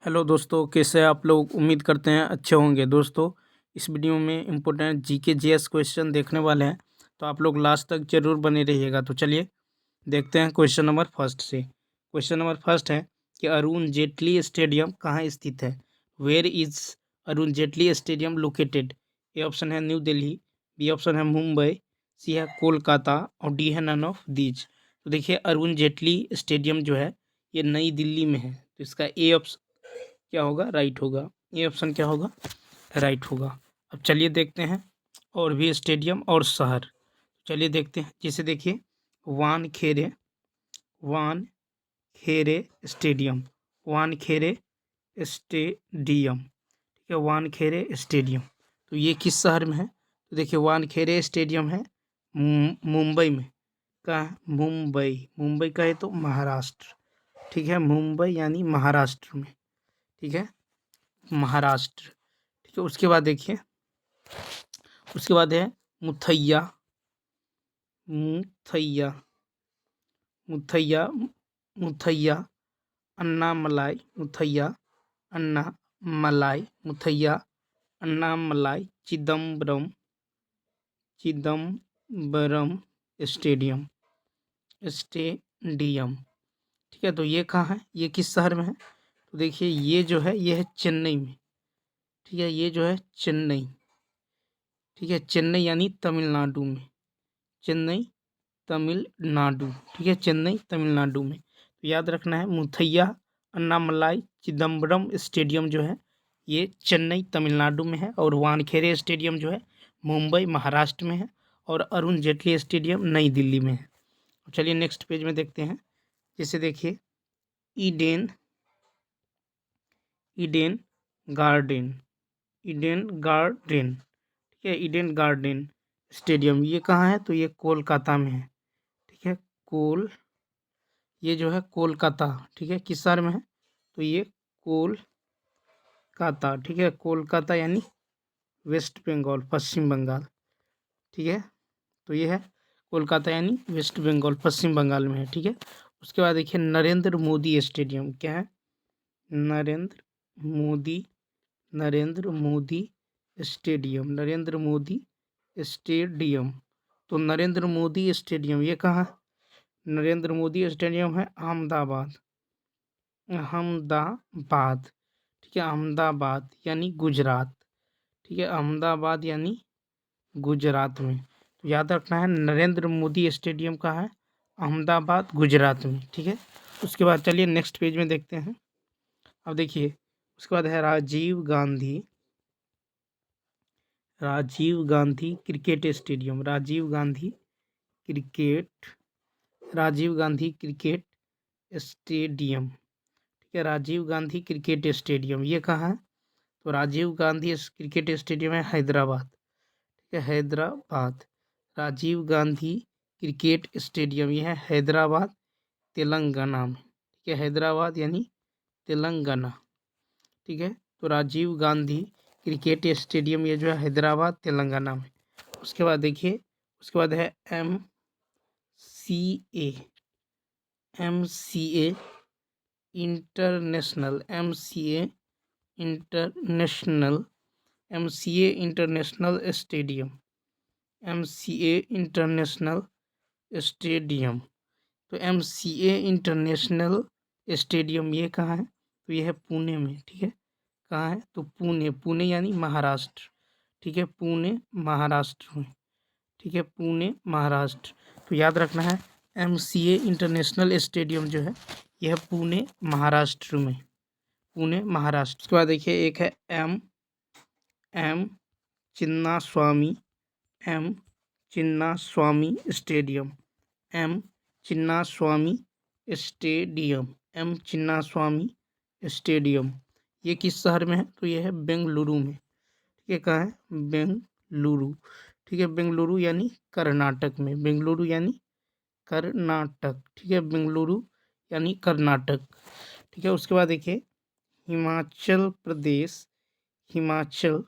Hello दोस्तों, कैसे हैं आप लोग। उम्मीद करते हैं अच्छे होंगे। दोस्तों, इस वीडियो में इम्पोर्टेंट जीके जीएस क्वेश्चन देखने वाले हैं, तो आप लोग लास्ट तक जरूर बने रहिएगा। तो चलिए देखते हैं क्वेश्चन नंबर फर्स्ट से। क्वेश्चन नंबर फर्स्ट है कि अरुण जेटली स्टेडियम कहाँ स्थित है। Where is Arun Jaitley stadium located. A option है न्यू दिल्ली, बी ऑप्शन है मुंबई, सी है कोलकाता और डी है नन ऑफ दीज। तो देखिए, अरुण जेटली स्टेडियम जो है ये नई दिल्ली में है, तो इसका ए ऑप्शन क्या होगा, राइट होगा। ये ऑप्शन क्या होगा, राइट होगा। अब चलिए देखते हैं और भी स्टेडियम और शहर। चलिए देखते हैं, जैसे देखिए वानखेड़े, वानखेड़े स्टेडियम, वानखेड़े स्टेडियम, ठीक है, वानखेड़े स्टेडियम। तो ये किस शहर में है, तो देखिए वानखेड़े स्टेडियम है मुंबई में। का मुंबई, मुंबई का है तो महाराष्ट्र, ठीक है, मुंबई यानी महाराष्ट्र में, ठीक है, महाराष्ट्र। ठीक है, उसके बाद देखिए, उसके बाद है मुथैया, मुथैया, मुथैया, मुथैया अन्नामलाई, मुथैया अन्नामलाई, मुथैया अन्नामलाई चिदम्बरम, चिदम्बरम स्टेडियम, स्टेडियम। ठीक है, तो ये कहाँ है, ये किस शहर में है, तो देखिए ये जो है ये है चेन्नई में। ठीक है, ये जो है चेन्नई, ठीक है, चेन्नई यानी तमिलनाडु में, चेन्नई तमिलनाडु, ठीक है, चेन्नई तमिलनाडु में। तो याद रखना है मुथैया अन्नामलाई चिदम्बरम स्टेडियम जो है ये चेन्नई तमिलनाडु में है, और वानखेड़े स्टेडियम जो है मुंबई महाराष्ट्र में है, और अरुण जेटली स्टेडियम नई दिल्ली में है। चलिए नेक्स्ट पेज में देखते हैं, जैसे देखिए Eden, Eden garden, Eden garden, ठीक है, ईडेन गार्डन स्टेडियम ये कहाँ है, तो ये कोलकाता में है। ठीक है, ये जो है कोलकाता, ठीक है, किस शहर में है, तो ये कोलकाता, ठीक है, कोलकाता यानी वेस्ट बंगाल, पश्चिम बंगाल। ठीक है, तो ये है कोलकाता यानी वेस्ट बंगाल, पश्चिम बंगाल में है। ठीक है, उसके बाद देखिए नरेंद्र मोदी स्टेडियम, क्या है, नरेंद्र मोदी, नरेंद्र मोदी स्टेडियम, नरेंद्र मोदी स्टेडियम। तो नरेंद्र मोदी स्टेडियम ये कहाँ है, नरेंद्र मोदी स्टेडियम है अहमदाबाद, अहमदाबाद, ठीक है, अहमदाबाद यानी गुजरात, ठीक है, अहमदाबाद यानी गुजरात में। तो याद रखना है नरेंद्र मोदी स्टेडियम का है अहमदाबाद गुजरात में। ठीक है, उसके बाद चलिए नेक्स्ट पेज में देखते हैं। अब देखिए उसके बाद है Rajiv Gandhi, Rajiv Gandhi cricket stadium, Rajiv Gandhi cricket, Rajiv Gandhi cricket stadium, ठीक है, राजीव गांधी क्रिकेट स्टेडियम ये कहाँ है, तो राजीव गांधी क्रिकेट स्टेडियम है हैदराबाद, ठीक है, हैदराबाद, राजीव गांधी क्रिकेट स्टेडियम ये है हैदराबाद तेलंगाना में, ठीक है, हैदराबाद यानी तेलंगाना। ठीक है, तो राजीव गांधी क्रिकेट स्टेडियम ये जो है हैदराबाद तेलंगाना में। उसके बाद देखिए, उसके बाद है सी ए, MCA international, international, international stadium, international stadium. तो इंटरनेशनल स्टेडियम ये कहाँ है, तो ये है पुणे में। ठीक है, कहाँ है, तो पुणे, पुणे यानी महाराष्ट्र, ठीक है, पुणे महाराष्ट्र में, ठीक है, पुणे महाराष्ट्र। तो याद रखना है इंटरनेशनल स्टेडियम जो है यह पुणे महाराष्ट्र में, पुणे महाराष्ट्र। उसके बाद देखिए एक है M Chinnaswamy, M Chinnaswamy stadium, M Chinnaswamy stadium, M Chinnaswamy stadium ये किस शहर में है, तो ये है बेंगलुरु में। ठीक है, कहाँ है, बेंगलुरु, ठीक है, बेंगलुरु यानी कर्नाटक में, बेंगलुरु यानी कर्नाटक, ठीक है, बेंगलुरु यानी कर्नाटक। ठीक है, उसके बाद देखिए Himachal Pradesh, Himachal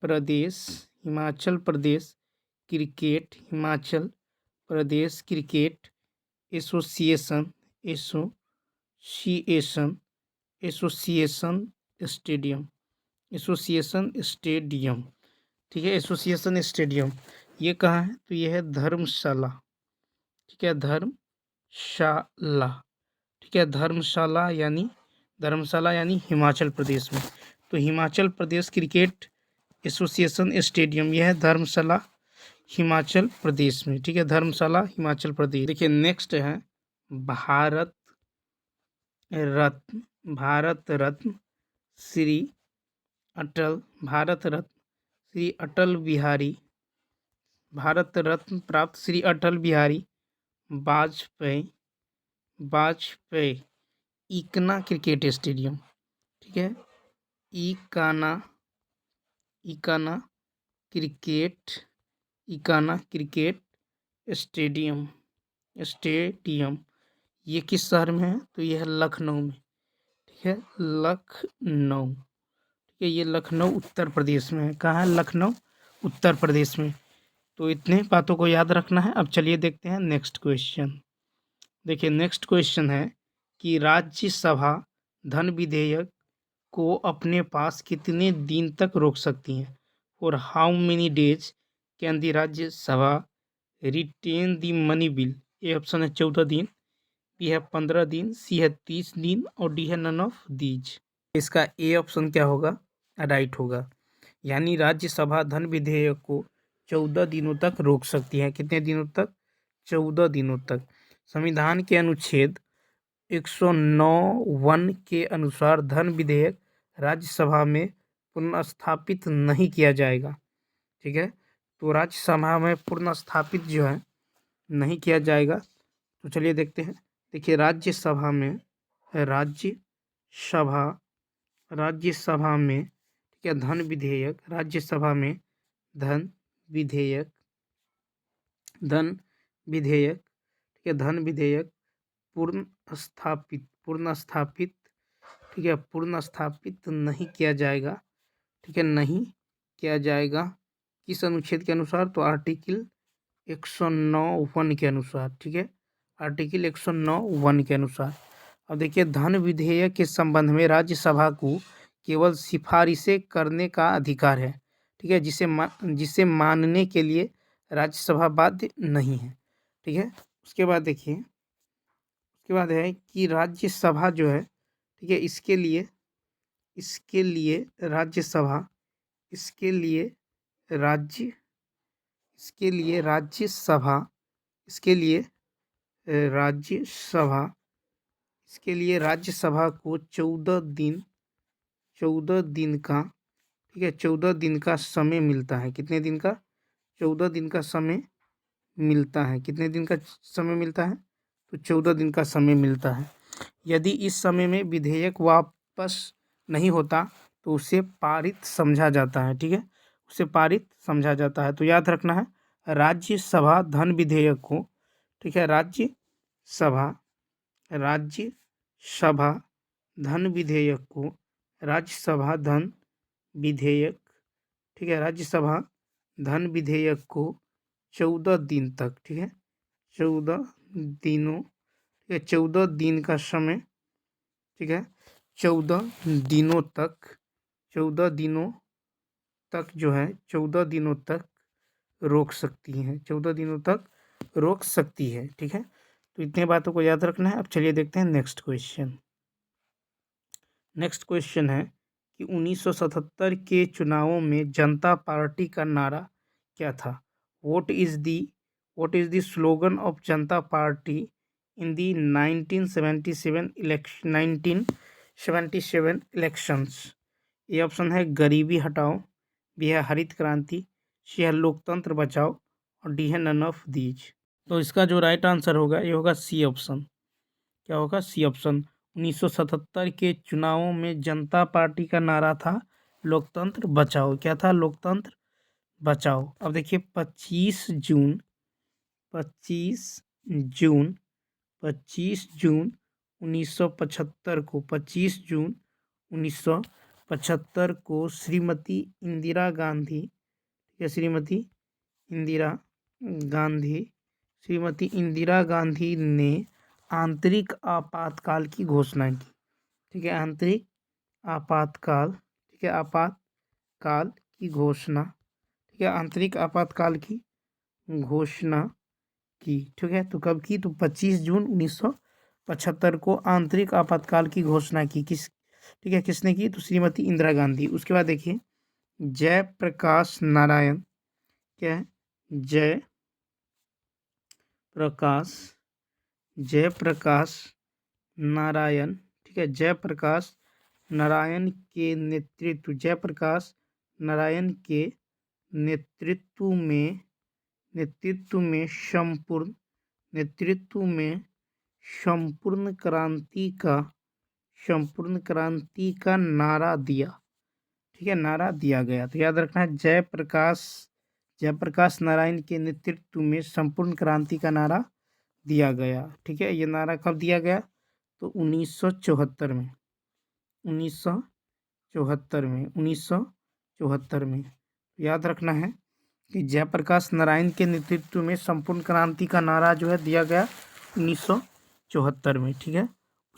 Pradesh, Himachal Pradesh cricket, Himachal Pradesh cricket association, association, association stadium, association stadium, ठीक है। एसोसिएशन स्टेडियम ये कहाँ है? तो ये है धर्मशाला, ठीक है, धर्मशाला, ठीक है, धर्मशाला यानी हिमाचल प्रदेश में। तो Himachal Pradesh cricket association stadium यह है धर्मशाला, हिमाचल प्रदेश में, ठीक है, धर्मशाला हिमाचल प्रदेश। देखिए नेक्स्ट है भारत रत्न, भारत रत्न श्री अटल, भारत रत्न श्री अटल बिहारी, भारत रत्न प्राप्त श्री अटल बिहारी वाजपेयी, वाजपेयी इकना क्रिकेट स्टेडियम, ठीक है, Ekana, Ekana cricket, Ekana cricket stadium, stadium ये किस शहर में है? तो यह है लखनऊ में, ठीक है, लखनऊ, ठीक है, ये लखनऊ उत्तर प्रदेश में है। कहाँ है? लखनऊ उत्तर प्रदेश में। तो इतने बातों को याद रखना है। अब चलिए देखते हैं नेक्स्ट क्वेश्चन। देखिए नेक्स्ट क्वेश्चन है कि राज्यसभा धन विधेयक को अपने पास कितने दिन तक रोक सकती है? और how many days can the Rajya Sabha retain the money bill? A option है 14 दिन, बी है 15 दिन, सी है 30 दिन और डी है नन ऑफ दीज। इसका ए ऑप्शन क्या होगा? राइट होगा। यानी राज्यसभा धन विधेयक को 14 दिनों तक रोक सकती है। कितने दिनों तक? 14 दिनों तक। संविधान के अनुच्छेद 109(1) के अनुसार धन विधेयक राज्यसभा में पुनर्स्थापित नहीं किया जाएगा, ठीक है। तो राज्यसभा में पुनर्स्थापित जो है नहीं किया जाएगा। तो चलिए देखते हैं। देखिए राज्यसभा में, राज्यसभा में ठीक है धन विधेयक, राज्यसभा में धन विधेयक, ठीक है, धन विधेयक पुनर्स्थापित ठीक है, पुनर्स्थापित नहीं किया जाएगा, ठीक है, नहीं किया जाएगा। किस अनुच्छेद के अनुसार? तो आर्टिकल 109(1) के अनुसार, ठीक है, आर्टिकल 109(1) के अनुसार। अब देखिए धन विधेयक के संबंध में राज्यसभा को केवल सिफारिशें करने का अधिकार है, ठीक है, जिसे मानने के लिए राज्यसभा बाध्य नहीं है, ठीक है। उसके बाद देखिए, उसके बाद है कि राज्यसभा जो है, ठीक है, इसके लिए राज्यसभा, इसके लिए राज्यसभा को 14 दिन का, ठीक है, 14 दिन का समय मिलता है। कितने दिन का? 14 दिन का समय मिलता है। कितने दिन का समय मिलता है? तो 14 दिन का समय मिलता है। यदि इस समय में विधेयक वापस नहीं होता तो उसे पारित समझा जाता है, ठीक है, उसे पारित समझा जाता है। तो याद रखना है राज्यसभा धन विधेयक को, ठीक है, राज्यसभा धन विधेयक को, राज्यसभा धन विधेयक, ठीक है, राज्यसभा धन विधेयक को 14 दिन तक, ठीक है, 14 दिनों, ठीक है, 14 दिन का समय, ठीक है, 14 दिनों तक, 14 दिनों तक जो है 14 दिनों तक रोक सकती है, 14 दिनों तक रोक सकती है, ठीक है। तो इतने बातों को याद रखना है। अब चलिए देखते हैं नेक्स्ट क्वेश्चन। नेक्स्ट क्वेश्चन है कि 1977 के चुनावों में जनता पार्टी का नारा क्या था? What is the slogan of Janata party in the 1977 elections? ये ऑप्शन है गरीबी हटाओ, बी है हरित क्रांति, सी है लोकतंत्र बचाओ और डी है नन ऑफ दीज। तो इसका जो राइट आंसर होगा ये होगा सी ऑप्शन। क्या होगा? C option. 1977 के चुनावों में जनता पार्टी का नारा था लोकतंत्र बचाओ। क्या था? लोकतंत्र बचाओ। अब देखिए 25 जून 1975 को, 25 जून 1975 को श्रीमती इंदिरा गांधी, या श्रीमती इंदिरा गांधी ने आंतरिक आपातकाल की घोषणा की। ठीक है, आंतरिक आपातकाल, ठीक है, आपातकाल की घोषणा, ठीक है, आंतरिक आपातकाल की घोषणा की, ठीक है, तो कब की, तो 25 जून 1975 को आंतरिक आपातकाल की घोषणा की, ठीक है, किसने की, तो श्रीमती इंदिरा गांधी। उसके बाद देखिए जयप्रकाश नारायण, क्या है, जयप्रकाश नारायण, ठीक है, जयप्रकाश नारायण के नेतृत्व, जयप्रकाश नारायण के नेतृत्व में संपूर्ण क्रांति का नारा दिया, ठीक है, नारा दिया गया। तो याद रखना है जयप्रकाश नारायण के नेतृत्व में संपूर्ण क्रांति का नारा दिया गया, ठीक है। ये नारा कब दिया गया, तो 1974 में, 1974 में। याद रखना है कि जयप्रकाश नारायण के नेतृत्व में संपूर्ण क्रांति का नारा जो है दिया गया 1974 में, ठीक है।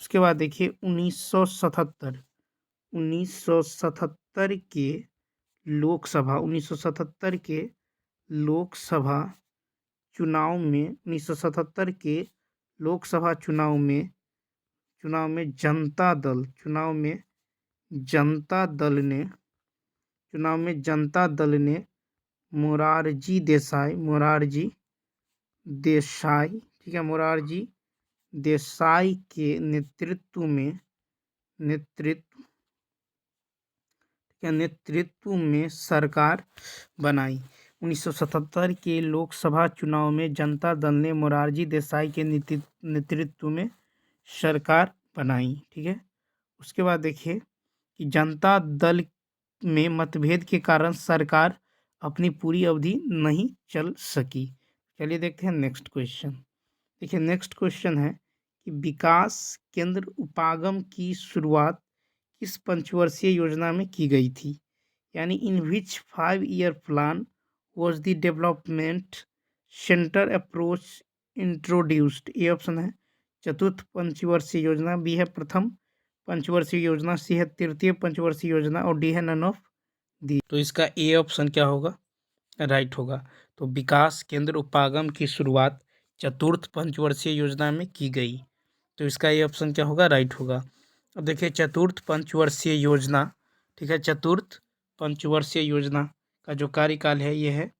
उसके बाद देखिए 1977 के लोकसभा चुनाव में 1977 के लोकसभा चुनाव में जनता दल ने मोरारजी देसाई, ठीक है, मोरारजी देसाई के नेतृत्व में सरकार बनाई। 1977 के लोकसभा चुनाव में जनता दल ने मोरारजी देसाई के नेतृत्व में सरकार बनाई, ठीक है। उसके बाद देखिए कि जनता दल में मतभेद के कारण सरकार अपनी पूरी अवधि नहीं चल सकी। चलिए देखते हैं नेक्स्ट क्वेश्चन। देखिए नेक्स्ट क्वेश्चन है कि विकास केंद्र उपागम की शुरुआत किस पंचवर्षीय योजना में की गई थी, यानी इन विच 5-year plan was the development centre approach introduced. A option है चतुर्थ पंचवर्षीय योजना, बी है प्रथम पंचवर्षीय योजना, सी है तृतीय पंचवर्षीय योजना और डी है नन ऑफ दी। तो इसका ए ऑप्शन क्या होगा, राइट होगा। तो विकास केंद्र उपागम की शुरुआत चतुर्थ पंचवर्षीय योजना में की गई, तो इसका ये ऑप्शन क्या होगा, राइट होगा। अब देखिए चतुर्थ पंचवर्षीय योजना, ठीक है, चतुर्थ पंचवर्षीय योजना का जो कार्यकाल है ये है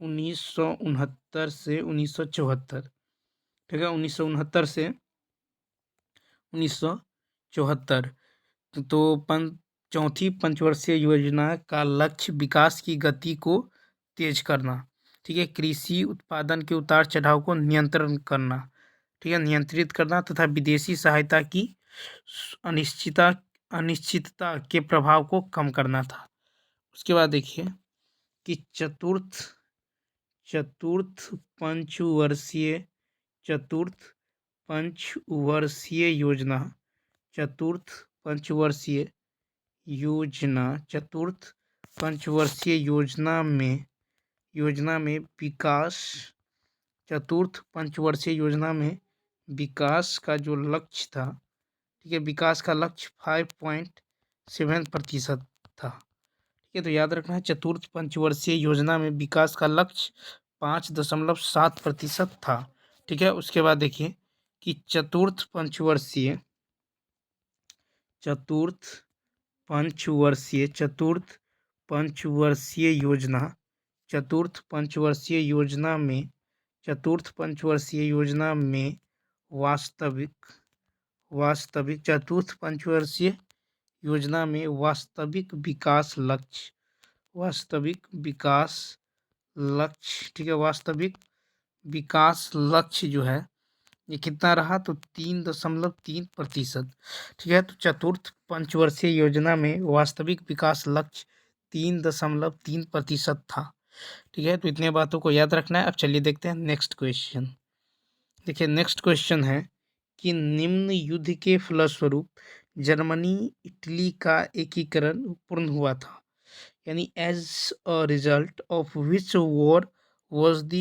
1969 से 1974, ठीक है, 1969 से 1974। तो चौथी पंचवर्षीय योजना का लक्ष्य विकास की गति को तेज करना, ठीक है, कृषि उत्पादन के उतार चढ़ाव को नियंत्रित करना तथा विदेशी सहायता की अनिश्चितता के प्रभाव को कम करना था। उसके बाद देखिए कि चतुर्थ पंचवर्षीय योजना में विकास का जो लक्ष्य था, ठीक है, विकास का लक्ष्य 5.7% था, ठीक है। तो याद रखना है चतुर्थ पंचवर्षीय योजना में विकास का लक्ष्य 5.7% था, ठीक है। उसके बाद देखिए कि चतुर्थ पंचवर्षीय योजना में वास्तविक विकास लक्ष्य, ठीक है, वास्तविक विकास लक्ष्य जो है ये कितना रहा, तो 3.3%, ठीक है। तो चतुर्थ पंचवर्षीय योजना में वास्तविक विकास लक्ष्य 3.3% था, ठीक है। तो इतने बातों को याद रखना है। अब चलिए देखते हैं नेक्स्ट क्वेश्चन। देखिए नेक्स्ट क्वेश्चन है कि निम्न युद्ध के फलस्वरूप जर्मनी इटली का एकीकरण पूर्ण हुआ था, यानी as a result of which war was the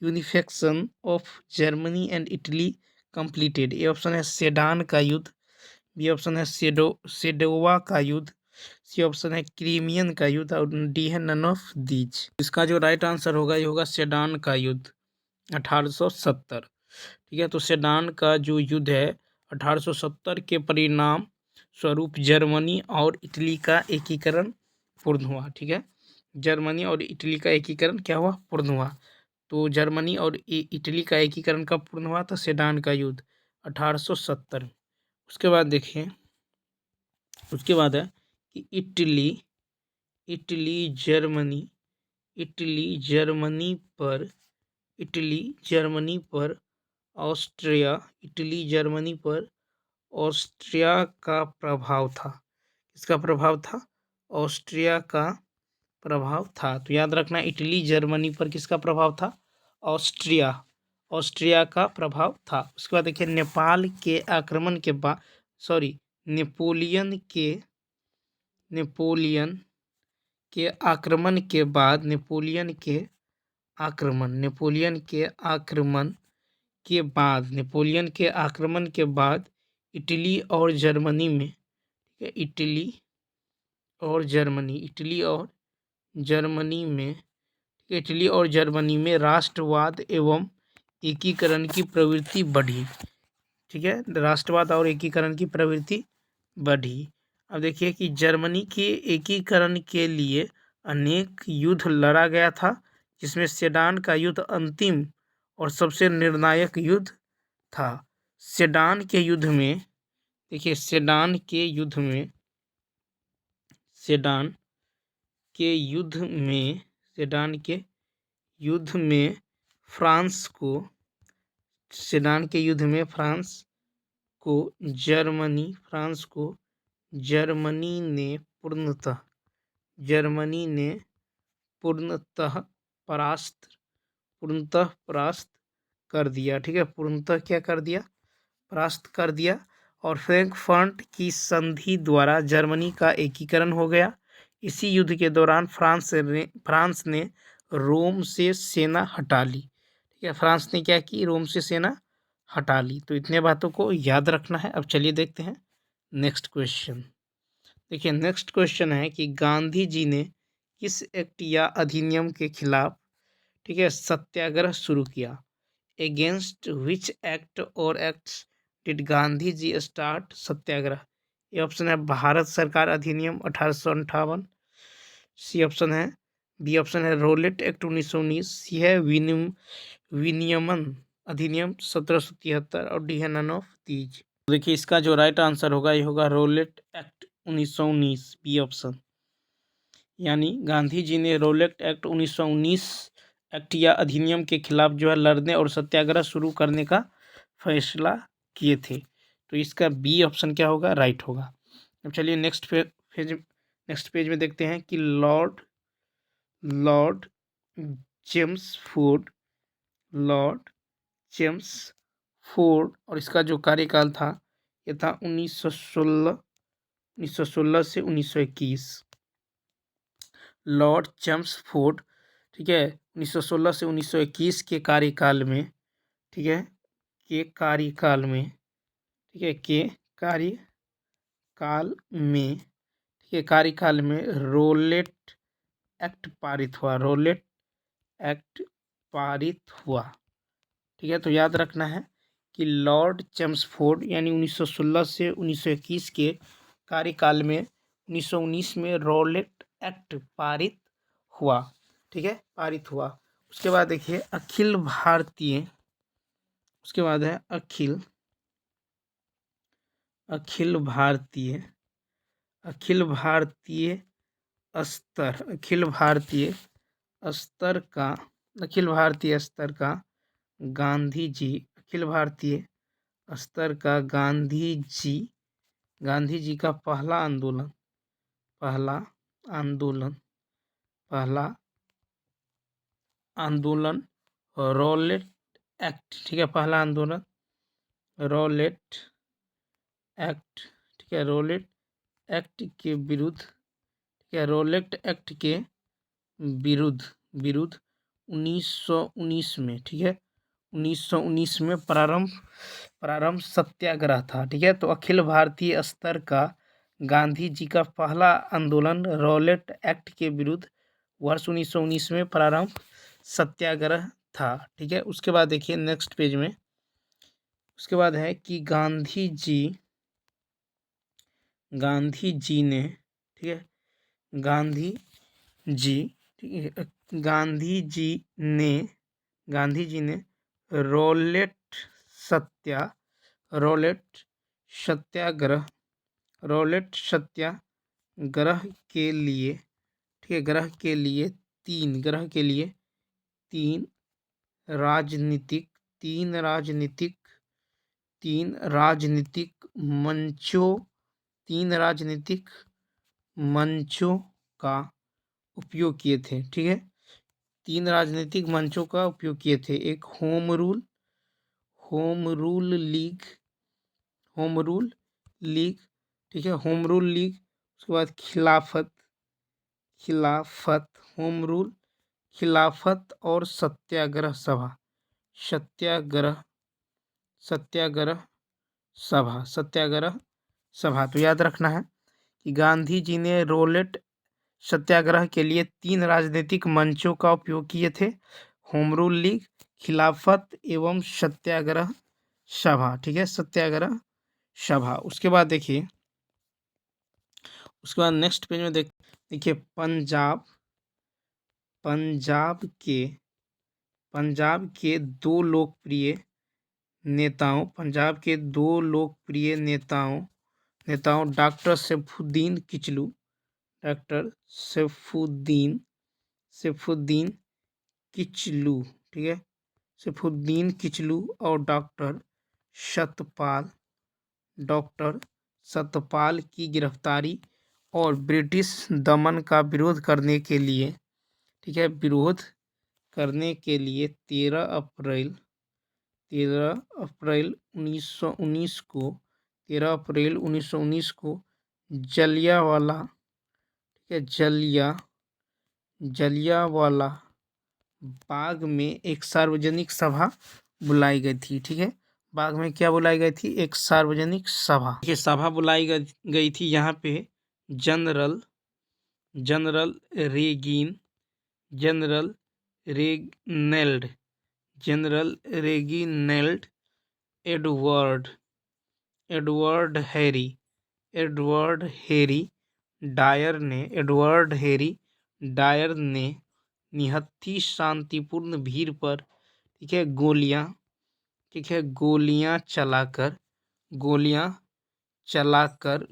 unification of Germany and Italy completed. ये ऑप्शन है सेडान का युद्ध, बी ऑप्शन है सेडोवा का युद्ध, सी ऑप्शन है क्रीमियन का युद्ध और डी है नन ऑफ दीज। इसका जो राइट आंसर होगा ये होगा सेडान का युद्ध 1870। ठीक है, तो सेडान का जो युद्ध है 1870 के परिणाम स्वरूप जर्मनी और इटली का एकीकरण पूर्ण हुआ। ठीक है, जर्मनी और इटली का एकीकरण क्या हुआ, पूर्ण हुआ। तो जर्मनी और इटली का एकीकरण कब पूर्ण हुआ था, सेडान का युद्ध 1870। उसके बाद देखिए, उसके बाद है कि इटली जर्मनी ऑस्ट्रिया का प्रभाव था। किसका प्रभाव था, ऑस्ट्रिया का प्रभाव था। तो याद रखना, इटली जर्मनी पर किसका प्रभाव था, ऑस्ट्रिया का प्रभाव था। उसके बाद देखिए, नेपाल के आक्रमण के बाद नेपोलियन के आक्रमण के बाद इटली और जर्मनी में राष्ट्रवाद एवं एकीकरण की प्रवृत्ति बढ़ी। ठीक है, राष्ट्रवाद और एकीकरण की प्रवृत्ति बढ़ी। अब देखिए कि जर्मनी के एकीकरण के लिए अनेक युद्ध लड़ा गया था, जिसमें सेडान का युद्ध अंतिम और सबसे निर्णायक युद्ध था। सेडान के युद्ध में देखिए, सेडान के युद्ध में फ्रांस को जर्मनी ने पूर्णतः परास्त कर दिया। ठीक है, पूर्णतः क्या कर दिया, परास्त कर दिया। और फ्रैंकफर्ट की संधि द्वारा जर्मनी का एकीकरण हो गया। इसी युद्ध के दौरान फ्रांस ने रोम से सेना हटा ली। ठीक है, फ्रांस ने क्या की, रोम से सेना हटा ली। तो इतने बातों को याद रखना है। अब चलिए देखते हैं नेक्स्ट क्वेश्चन। देखिए, नेक्स्ट क्वेश्चन है कि गांधी जी ने किस एक्ट या अधिनियम के खिलाफ, ठीक है, सत्याग्रह शुरू किया। अगेंस्ट विच एक्ट और acts did Gandhi ji start satyagraha. ये ऑप्शन है भारत सरकार अधिनियम 1858, सी ऑप्शन है, बी ऑप्शन है रोलेट एक्ट 1919, सी है विनियमन अधिनियम 1773 और डी है नन ऑफ दीज। देखिए, इसका जो राइट आंसर होगा ये होगा रोलेट एक्ट 1919, बी ऑप्शन। यानी गांधी जी ने रोलेट एक्ट 1919 एक्ट या अधिनियम के खिलाफ जो है लड़ने और सत्याग्रह शुरू करने का फैसला किए थे। तो इसका बी ऑप्शन क्या होगा, राइट होगा। अब चलिए नेक्स्ट पेज में देखते हैं कि लॉर्ड जेम्स फोर्ड और इसका जो कार्यकाल था ये था 1916 से 1921। लॉर्ड चेम्सफोर्ड, ठीक है, 1916 से 1921 के कार्यकाल में, ठीक है, के कार्यकाल में रोलेट एक्ट पारित हुआ। ठीक है, तो याद रखना है कि लॉर्ड चेम्सफोर्ड यानी 1916 से 1921 के कार्यकाल में 1919 में रोलेट एक्ट पारित हुआ। ठीक है, पारित हुआ। उसके बाद देखिए, अखिल भारतीय स्तर का गांधी जी का पहला आंदोलन रोलेट एक्ट, ठीक है, पहला आंदोलन रोलेट एक्ट, ठीक है, रोलेट एक्ट के विरुद्ध, ठीक है, रोलेट एक्ट के विरुद्ध 1919 में, ठीक है, 1919 में प्रारंभ सत्याग्रह था। ठीक है, तो अखिल भारतीय स्तर का गांधी जी का पहला आंदोलन रॉलेट एक्ट के विरुद्ध वर्ष 1919 में प्रारंभ सत्याग्रह था। ठीक है, उसके बाद देखिए नेक्स्ट पेज में, उसके बाद है कि गांधी जी ने, ठीक है, गांधी जी, ठीक है, गांधी जी ने रॉलेट सत्याग्रह के लिए, ठीक है, तीन राजनीतिक मंचों का उपयोग किए थे। ठीक है, 3 राजनीतिक मंचों का उपयोग किए थे। एक होम रूल लीग, ठीक है, होम रूल लीग, उसके बाद खिलाफत और सत्याग्रह सभा। तो याद रखना है कि गांधी जी ने रॉलेट सत्याग्रह के लिए 3 राजनीतिक मंचों का उपयोग किए थे, होम रूल लीग, खिलाफत एवं सत्याग्रह सभा। ठीक है, सत्याग्रह सभा। उसके बाद देखिए, उसके बाद नेक्स्ट पेज में देखिए पंजाब के दो लोकप्रिय नेताओं डॉक्टर सैफुद्दीन किचलू, ठीक है, सैफुद्दीन किचलू और डॉक्टर सतपाल की गिरफ्तारी और ब्रिटिश दमन का विरोध करने के लिए, ठीक है, 13 अप्रैल 1919 को जलियांवाला बाग में एक सार्वजनिक सभा बुलाई गई थी। ठीक है, बाग में क्या बुलाई गई थी? एक सार्वजनिक सभा। ये सभा बुलाई गई थी। यहाँ पे जनरल रेगिनेल्ड एडवर्ड हैरी डायर ने निहत्थी शांतिपूर्ण भीड़ पर, ठीक है, गोलियां चलाकर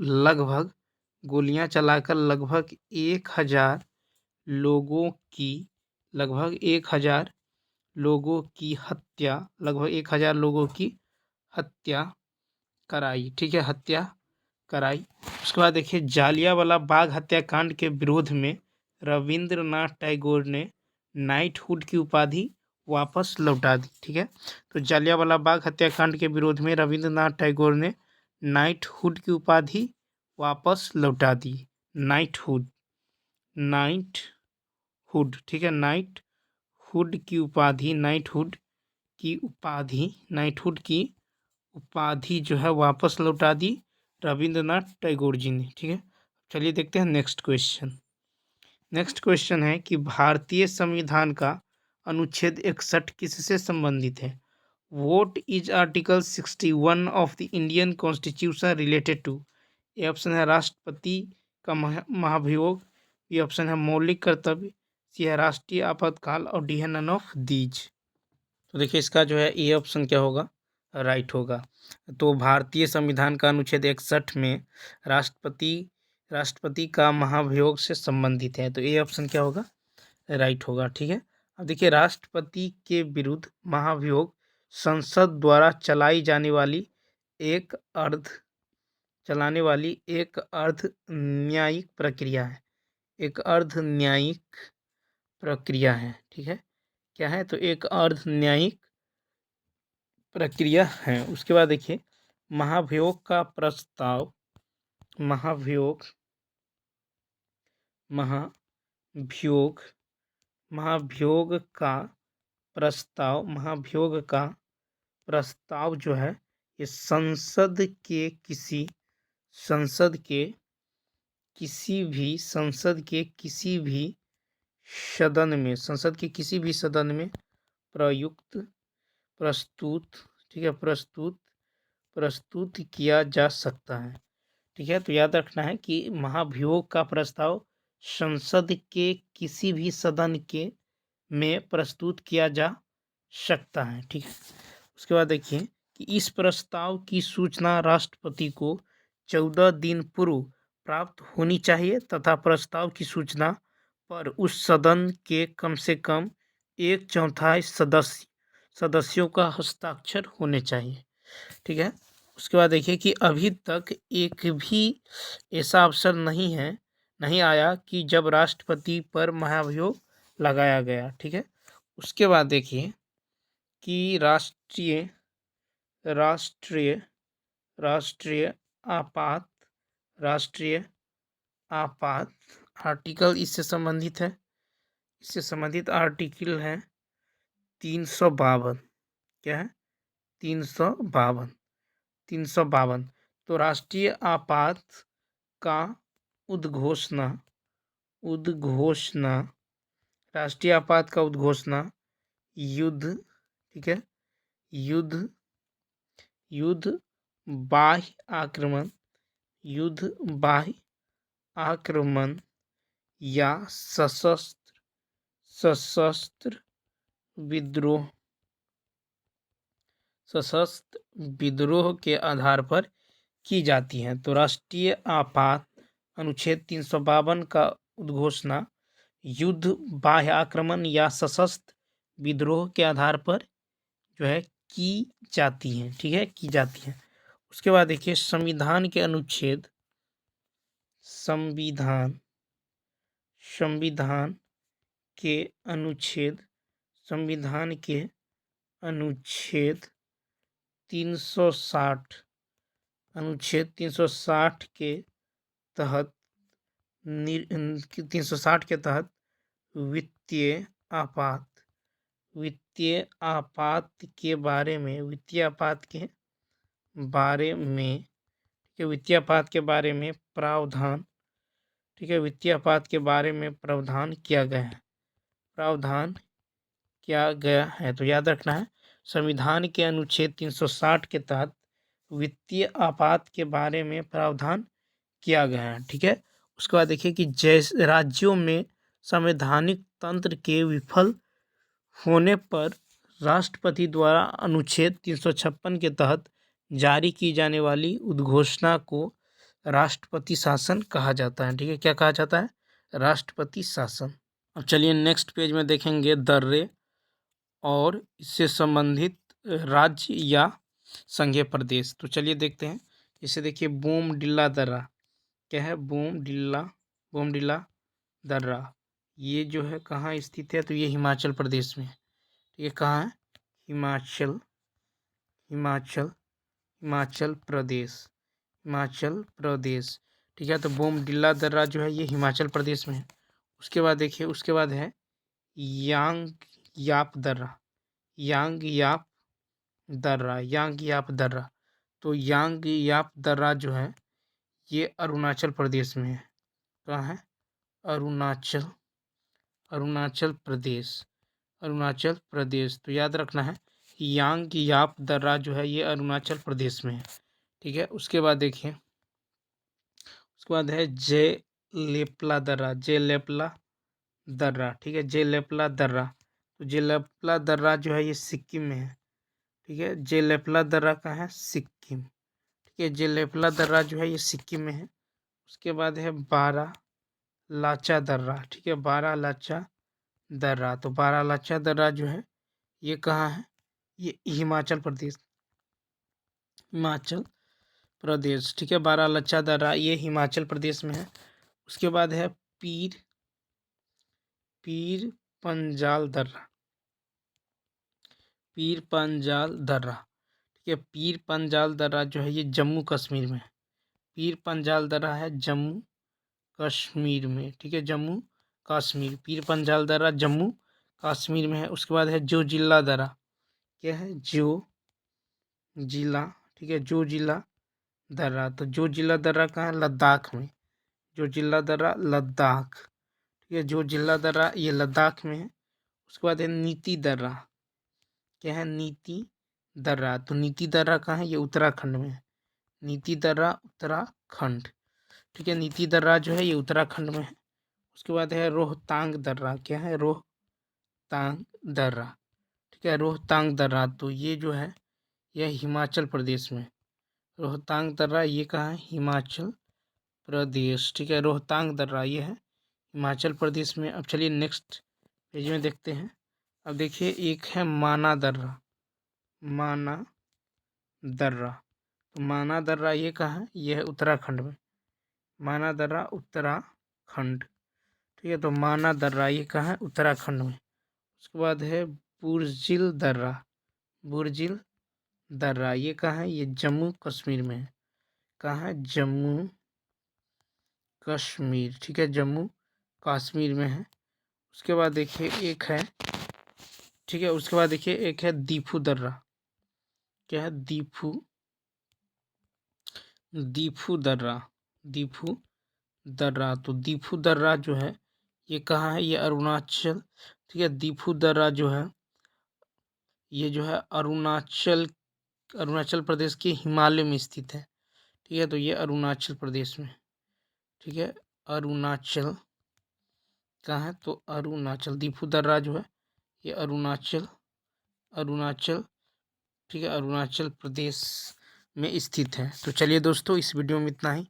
लगभग 1000 लोगों की हत्या कराई। ठीक है, हत्या कराई। उसके बाद देखिए जालियांवाला बाग हत्याकांड के विरोध में रविंद्रनाथ टैगोर ने नाइटहुड की उपाधि वापस लौटा दी। ठीक है, तो जालियांवाला बाग हत्याकांड के विरोध में रविंद्रनाथ टैगोर ने नाइटहुड की उपाधि वापस लौटा दी। नाइटहुड, ठीक है, नाइटहुड की उपाधि जो है वापस लौटा दी रविंद्रनाथ टैगोर जी ने। ठीक है, चलिए देखते हैं नेक्स्ट क्वेश्चन है कि भारतीय संविधान का अनुच्छेद 61 किससे संबंधित है? What is article 61 of the Indian constitution related to? ये ऑप्शन है राष्ट्रपति का महाभियोग, ये ऑप्शन है मौलिक कर्तव्य, सी है राष्ट्रीय आपातकाल और डी है नन ऑफ दीज। तो देखिए इसका जो है ए ऑप्शन क्या होगा? राइट होगा। तो भारतीय संविधान का अनुच्छेद 61 में राष्ट्रपति का महाभियोग से संबंधित है, तो ए ऑप्शन क्या होगा? राइट होगा। ठीक है, अब देखिए राष्ट्रपति के विरुद्ध महाभियोग संसद द्वारा चलाई जाने वाली एक अर्ध न्यायिक प्रक्रिया है। ठीक है, क्या है? तो एक अर्ध न्यायिक प्रक्रिया है। उसके बाद देखिए महाभियोग का प्रस्ताव महाभियोग का प्रस्ताव, महाभियोग का प्रस्ताव जो है ये संसद के किसी संसद के किसी भी सदन में प्रस्तुत, ठीक है, प्रस्तुत किया जा सकता है। ठीक है, तो याद रखना है कि महाभियोग का प्रस्ताव संसद के किसी भी सदन के में प्रस्तुत किया जा सकता है। ठीक है, उसके बाद देखिए कि इस प्रस्ताव की सूचना राष्ट्रपति को 14 दिन पूर्व प्राप्त होनी चाहिए तथा प्रस्ताव की सूचना पर उस सदन के कम से कम 1/4 सदस्यों का हस्ताक्षर होने चाहिए। ठीक है, उसके बाद देखिए कि अभी तक एक भी ऐसा अवसर नहीं आया कि जब राष्ट्रपति पर महाभियोग लगाया गया। ठीक है, उसके बाद देखिए कि राष्ट्रीय आपात आर्टिकल इससे संबंधित है। इससे संबंधित आर्टिकल है 352। क्या है? 352। तो राष्ट्रीय आपात का उद्घोषणा राष्ट्रीय आपात का उद्घोषणा युद्ध, ठीक है, युद्ध बाह्य आक्रमण या सशस्त्र विद्रोह के आधार पर की जाती है। तो राष्ट्रीय आपात अनुच्छेद 352 का उद्घोषणा युद्ध बाह्य आक्रमण या सशस्त्र विद्रोह के आधार पर जो है की जाती है। ठीक है, की जाती है। उसके बाद देखिए संविधान के अनुच्छेद 360 के तहत 360 के तहत वित्तीय आपात के बारे में प्रावधान, ठीक है, वित्तीय आपात के बारे में प्रावधान किया गया है। तो याद रखना है संविधान के अनुच्छेद 360 के तहत वित्तीय आपात के बारे में प्रावधान किया गया है। ठीक है, उसके बाद देखिए कि जैसे राज्यों में संवैधानिक तंत्र के विफल होने पर राष्ट्रपति द्वारा अनुच्छेद 356 के तहत जारी की जाने वाली उद्घोषणा को राष्ट्रपति शासन कहा जाता है। ठीक है, क्या कहा जाता है? राष्ट्रपति शासन। अब चलिए नेक्स्ट पेज में देखेंगे दर्रे और इससे संबंधित राज्य या संघीय प्रदेश। तो चलिए देखते हैं। जैसे देखिए बोमडिल्ला दर्रा, क्या है? बोमडिल्ला दर्रा, ये जो है कहाँ स्थित है? तो ये हिमाचल प्रदेश में है। ये कहाँ है? हिमाचल प्रदेश। ठीक है, तो बोमडिल्ला दर्रा जो है ये हिमाचल प्रदेश में है। उसके बाद देखिए, उसके बाद है यांग याप दर्रा। तो यांग याप दर्रा जो है ये अरुणाचल प्रदेश में है। कहाँ है? अरुणाचल प्रदेश। तो याद रखना है यांग याप दर्रा जो है ये अरुणाचल प्रदेश में है। ठीक है, उसके बाद देखिए, उसके बाद है जेलेपला दर्रा। ठीक है, जेलेपला दर्रा। तो जेलेपला दर्रा जो है ये सिक्किम में है। ठीक है, जेलेपला दर्रा कहाँ है? सिक्किम। ठीक है, जेलेपला दर्रा जो है ये सिक्किम में है। उसके बाद है बारालाचा दर्रा। ठीक है, बारालाचा दर्रा। तो बारालाचा दर्रा जो है ये कहाँ है? ये हिमाचल प्रदेश। ठीक है, बारालाचा दर्रा ये हिमाचल प्रदेश में है। उसके बाद है पीर पंजाल दर्रा। ठीक है, पीर पंजाल दर्रा जो है ये जम्मू कश्मीर में है। पीर पंजाल दर्रा है जम्मू कश्मीर में। ठीक है, जम्मू कश्मीर। पीर पंजाल दर्रा जम्मू कश्मीर में है। उसके बाद है जोजिला दर्रा, क्या है, जो जिला, ठीक है, जो जिला दर्रा। तो जो जिला दर्रा कहाँ है, लद्दाख में। जो जिला दर्रा लद्दाख, ठीक है, जो जिला दर्रा ये लद्दाख में है। उसके बाद है नीति दर्रा, क्या है, नीति दर्रा। तो नीति दर्रा कहाँ है, ये उत्तराखंड में है। नीति दर्रा उत्तराखंड, ठीक है, नीति दर्रा जो है ये उत्तराखंड में है। उसके बाद है रोहतांग दर्रा, क्या है, रोहतांग दर्रा, ठीक है, रोहतांग दर्रा। तो ये जो है यह हिमाचल प्रदेश में। रोहतांग दर्रा ये कहाँ है, हिमाचल प्रदेश, ठीक है, रोहतांग दर्रा ये है हिमाचल प्रदेश में। अब चलिए नेक्स्ट पेज में देखते हैं। अब देखिए एक है माना दर्रा, माना दर्रा। तो माना दर्रा ये कहाँ है, ये है उत्तराखंड में। माना दर्रा उत्तराखंड, ठीक है, तो माना दर्रा ये कहाँ है, उत्तराखंड में। उसके बाद है बुर्जिल दर्रा, बुर्जिल दर्रा ये कहाँ है, ये जम्मू कश्मीर में है। कहाँ है, जम्मू कश्मीर, ठीक है, जम्मू कश्मीर में है। उसके बाद देखिए एक है, ठीक है, उसके बाद देखिए एक है दीफू दर्रा, क्या है, दीफू, दीफू दर्रा, दीफू दर्रा। तो दीफू दर्रा जो है ये कहाँ है, ये अरुणाचल, ठीक है, दीफू दर्रा जो है ये जो है अरुणाचल, अरुणाचल प्रदेश के हिमालय में स्थित है, ठीक है, तो ये अरुणाचल प्रदेश में, ठीक है, अरुणाचल कहाँ है, तो अरुणाचल, दीफू दर्रा जो है ये अरुणाचल, अरुणाचल, ठीक है, अरुणाचल प्रदेश में स्थित है। तो चलिए दोस्तों इस वीडियो में इतना ही।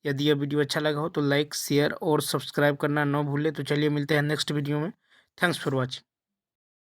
यदि यह वीडियो अच्छा लगा हो तो लाइक शेयर और सब्सक्राइब करना ना भूलें। तो चलिए मिलते हैं नेक्स्ट वीडियो में। Thanks for watching.